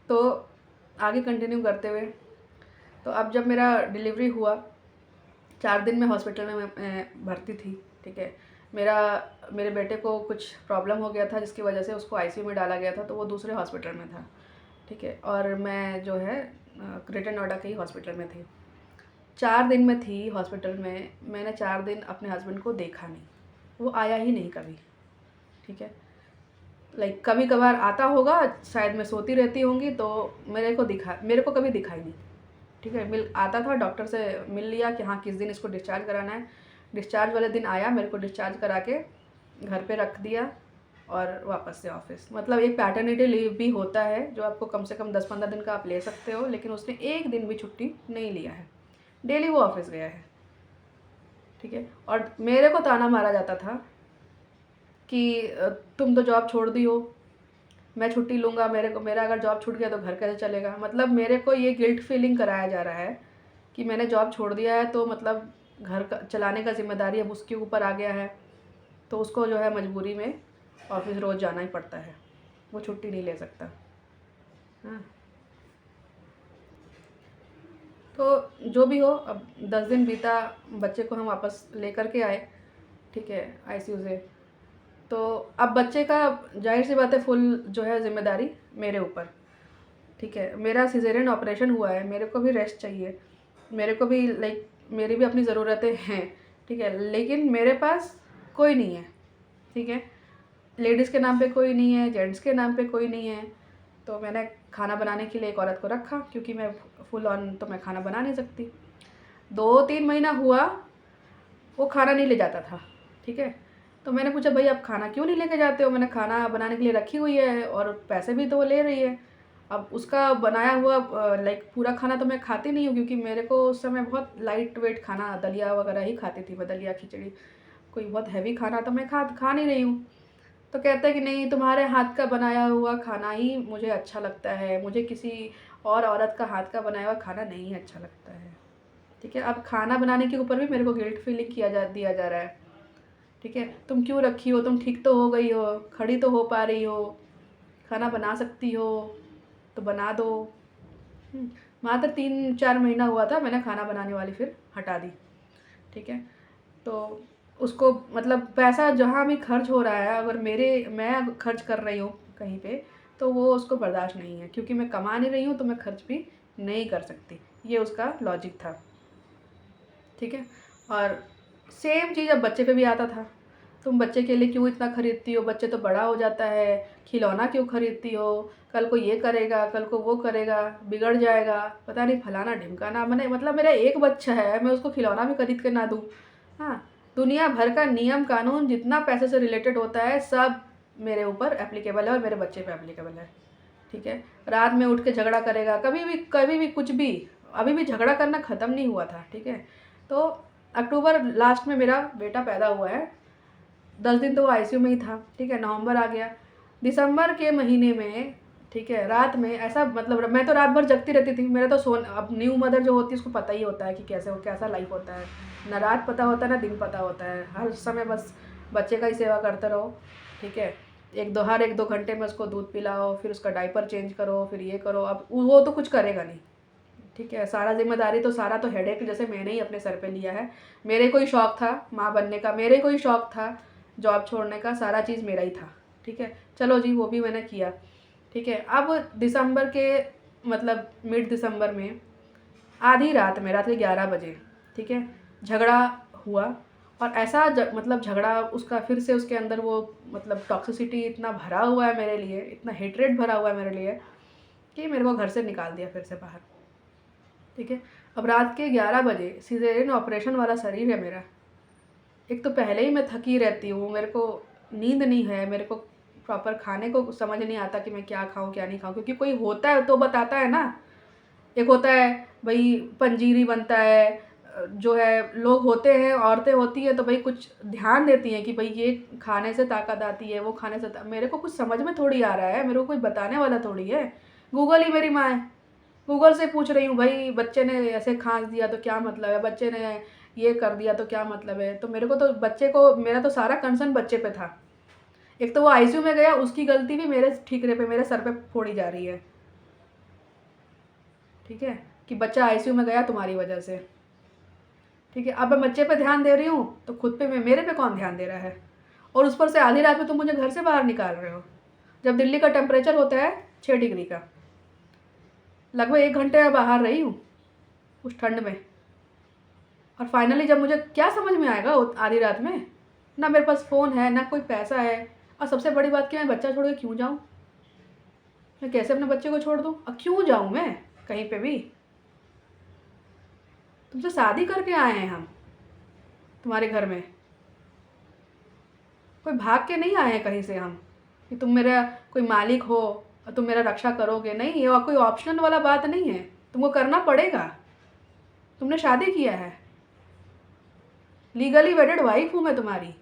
तो आगे कंटिन्यू करते हुए, तो अब जब मेरा डिलीवरी हुआ, 4 दिन में हॉस्पिटल में मैं भर्ती थी। ठीक है, मेरा मेरे बेटे को कुछ प्रॉब्लम हो गया था जिसकी वजह से उसको आईसीयू में डाला गया था, तो वो दूसरे हॉस्पिटल में था। ठीक है, और मैं जो है ग्रेटर नोएडा के ही हॉस्पिटल में थी। 4 दिन में थी हॉस्पिटल में, मैंने 4 दिन अपने हस्बैंड को देखा नहीं, वो आया ही नहीं कभी। ठीक है, लाइक कभी कभार आता होगा, शायद मैं सोती रहती होंगी, तो मेरे को कभी दिखा ही नहीं। ठीक है, मिल आता था, डॉक्टर से मिल लिया कि हाँ किस दिन इसको डिस्चार्ज कराना है। डिस्चार्ज वाले दिन आया, मेरे को डिस्चार्ज करा के घर पे रख दिया और वापस से ऑफिस। मतलब एक पैटर्निटी लीव भी होता है जो आपको कम से कम 10-15 दिन का आप ले सकते हो, लेकिन उसने एक दिन भी छुट्टी नहीं लिया है, डेली वो ऑफिस गया है। ठीक है, और मेरे को ताना मारा जाता था कि तुम तो जॉब छोड़ दी हो, मैं छुट्टी लूँगा, मेरा अगर जॉब छूट गया तो घर कैसे चलेगा। मतलब मेरे को ये गिल्ट फीलिंग कराया जा रहा है कि मैंने जॉब छोड़ दिया है, तो मतलब घर का चलाने का जिम्मेदारी अब उसके ऊपर आ गया है, तो उसको जो है मजबूरी में ऑफिस रोज़ जाना ही पड़ता है, वो छुट्टी नहीं ले सकता। हाँ, तो जो भी हो, अब 10 दिन बीता, बच्चे को हम वापस लेकर के आए। ठीक है, आईसीयू से। तो अब बच्चे का जाहिर सी बात है फुल जो है जिम्मेदारी मेरे ऊपर। ठीक है, मेरा सिजेरियन ऑपरेशन हुआ है, मेरे को भी रेस्ट चाहिए, मेरे को भी लाइक मेरी भी अपनी ज़रूरतें हैं। ठीक है, लेकिन मेरे पास कोई नहीं है। ठीक है, लेडीज़ के नाम पे कोई नहीं है, जेंट्स के नाम पे कोई नहीं है। तो मैंने खाना बनाने के लिए एक औरत को रखा, क्योंकि मैं फुल ऑन तो मैं खाना बना नहीं सकती। 2-3 महीना हुआ, वो खाना नहीं ले जाता था। ठीक है, तो मैंने पूछा भाई आप खाना क्यों नहीं लेके जाते हो, मैंने खाना बनाने के लिए रखी हुई है और पैसे भी तो वो ले रही है। अब उसका बनाया हुआ लाइक पूरा खाना तो मैं खाती नहीं हूँ, क्योंकि मेरे को उस समय बहुत लाइट वेट खाना, दलिया वगैरह ही खाती थी मैं, दलिया खिचड़ी, कोई बहुत हैवी खाना तो मैं खा नहीं रही हूँ। तो कहता है कि नहीं, तुम्हारे हाथ का बनाया हुआ खाना ही मुझे अच्छा लगता है, मुझे किसी और औरत का हाथ का बनाया हुआ खाना नहीं अच्छा लगता है। ठीक है, अब खाना बनाने के ऊपर भी मेरे को गिल्ट फीलिंग दिया जा रहा है। ठीक है, तुम क्यों रखी हो, तुम ठीक तो हो गई हो, खड़ी तो हो पा रही हो, खाना बना सकती हो तो बना दो। मात्र 3-4 महीना हुआ था, मैंने खाना बनाने वाली फिर हटा दी। ठीक है, तो उसको मतलब पैसा जहाँ भी खर्च हो रहा है, अगर मैं खर्च कर रही हूँ कहीं पे, तो वो उसको बर्दाश्त नहीं है, क्योंकि मैं कमा नहीं रही हूँ तो मैं खर्च भी नहीं कर सकती। ये उसका लॉजिक था। ठीक है, और सेम चीज़ अब बच्चे पे भी आता था। तुम बच्चे के लिए क्यों इतना खरीदती हो, बच्चे तो बड़ा हो जाता है, खिलौना क्यों खरीदती हो, कल को ये करेगा, कल को वो करेगा, बिगड़ जाएगा, पता नहीं फलाना ढिमकाना। मैंने मतलब मेरा एक बच्चा है, मैं उसको खिलौना भी खरीद के ना दूँ। हाँ, दुनिया भर का नियम कानून जितना पैसे से रिलेटेड होता है सब मेरे ऊपर एप्लीकेबल है और मेरे बच्चे पे एप्लीकेबल है। ठीक है, रात में उठ के झगड़ा करेगा, कभी भी कुछ भी, अभी भी झगड़ा करना ख़त्म नहीं हुआ था। ठीक है, तो अक्टूबर लास्ट में मेरा बेटा पैदा हुआ है, 10 दिन तो वो आईसीयू में ही था। ठीक है, नवंबर आ गया, दिसंबर के महीने में, ठीक है, रात में ऐसा, मतलब मैं तो रात भर जगती रहती थी। मेरा तो अब न्यू मदर जो होती है उसको पता ही होता है कि कैसा लाइफ होता है, ना रात पता होता है ना दिन पता होता है, हर समय बस बच्चे का ही सेवा करते रहो। ठीक है, हर 1-2 घंटे में उसको दूध पिलाओ, फिर उसका डाइपर चेंज करो, फिर ये करो। अब वो तो कुछ करेगा नहीं। ठीक है, सारा जिम्मेदारी तो सारा तो हेडेक जैसे मैंने ही अपने सर पे लिया है। मेरे को ही शौक था माँ बनने का, मेरे को ही शौक था जॉब छोड़ने का, सारा चीज़ मेरा ही था। ठीक है, चलो जी वो भी मैंने किया। ठीक है, अब दिसंबर के मतलब मिड दिसंबर में आधी रात में, रात के 11 बजे, ठीक है, झगड़ा हुआ। और ऐसा मतलब झगड़ा उसका फिर से उसके अंदर वो मतलब टॉक्सिसिटी इतना भरा हुआ है मेरे लिए, इतना हेटरेट भरा हुआ है मेरे लिए, कि मेरे को घर से निकाल दिया फिर से बाहर। ठीक है, अब रात के 11 बजे, सिजेरियन ऑपरेशन वाला शरीर है मेरा, एक तो पहले ही मैं थकी रहती हूँ, मेरे को नींद नहीं है, मेरे को प्रॉपर खाने को समझ नहीं आता कि मैं क्या खाऊँ क्या नहीं खाऊँ, क्योंकि कोई होता है तो बताता है ना। एक होता है भाई पंजीरी बनता है, जो है लोग होते हैं, औरतें होती हैं तो भाई कुछ ध्यान देती हैं कि भाई ये खाने से ताकत आती है, वो खाने से मेरे को कुछ समझ में थोड़ी आ रहा है, मेरे को कोई बताने वाला थोड़ी है। गूगल ही मेरी माँ है, गूगल से पूछ रही हूँ भाई बच्चे ने ऐसे खांस दिया तो क्या मतलब है, बच्चे ने ये कर दिया तो क्या मतलब है। तो मेरे को तो बच्चे को, मेरा तो सारा कंसर्न बच्चे पे था। एक तो वो आईसीयू में गया, उसकी गलती भी मेरे ठीकरे पे, मेरे सर पे फोड़ी जा रही है। ठीक है, कि बच्चा आईसीयू में गया तुम्हारी वजह से। ठीक है, अब मैं बच्चे पे ध्यान दे रही हूँ तो खुद पे मेरे पे कौन ध्यान दे रहा है? और उस पर से आधी रात में तुम मुझे घर से बाहर निकाल रहे हो, जब दिल्ली का टेम्परेचर होता है 6 डिग्री का। लगभग 1 घंटे मैं बाहर रही हूँ उस ठंड में, और फाइनली जब मुझे क्या समझ में आएगा आधी रात में? ना मेरे पास फ़ोन है, ना कोई पैसा है, और सबसे बड़ी बात कि मैं बच्चा छोड़ के क्यों जाऊँ? मैं कैसे अपने बच्चे को छोड़ दूँ? और क्यों जाऊँ मैं कहीं पे भी? तुमसे शादी करके आए हैं हम तुम्हारे घर में, कोई भाग के नहीं आए हैं कहीं से हम कि तुम मेरा कोई मालिक हो और तुम मेरा रक्षा करोगे। नहीं, ये कोई ऑप्शनल वाला बात नहीं है, तुमको करना पड़ेगा। तुमने शादी किया है, लीगली वेडेड वाइफ हूँ मैं तुम्हारी।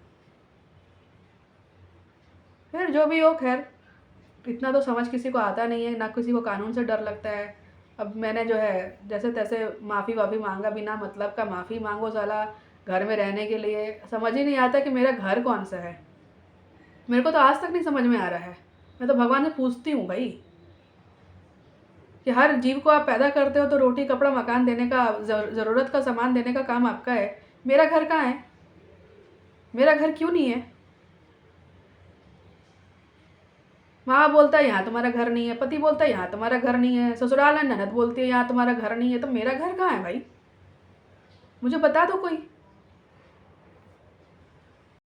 फिर जो भी हो, खैर इतना तो समझ किसी को आता नहीं है, ना किसी को कानून से डर लगता है। अब मैंने जो है जैसे तैसे माफ़ी वाफ़ी मांगा, बिना मतलब का माफ़ी मांगो साला घर में रहने के लिए। समझ ही नहीं आता कि मेरा घर कौन सा है, मेरे को तो आज तक नहीं समझ में आ रहा है। मैं तो भगवान से पूछती हूँ भाई कि हर जीव को आप पैदा करते हो तो रोटी कपड़ा मकान देने का, ज़रूरत का सामान देने का काम आपका है। मेरा घर कहाँ है? मेरा घर क्यों नहीं है? माँ बोलता है यहाँ तुम्हारा घर नहीं है, पति बोलता है यहाँ तुम्हारा घर नहीं है, ससुराल है ननद बोलती है यहाँ तुम्हारा घर नहीं है, तो मेरा घर कहाँ है भाई? मुझे बता दो कोई।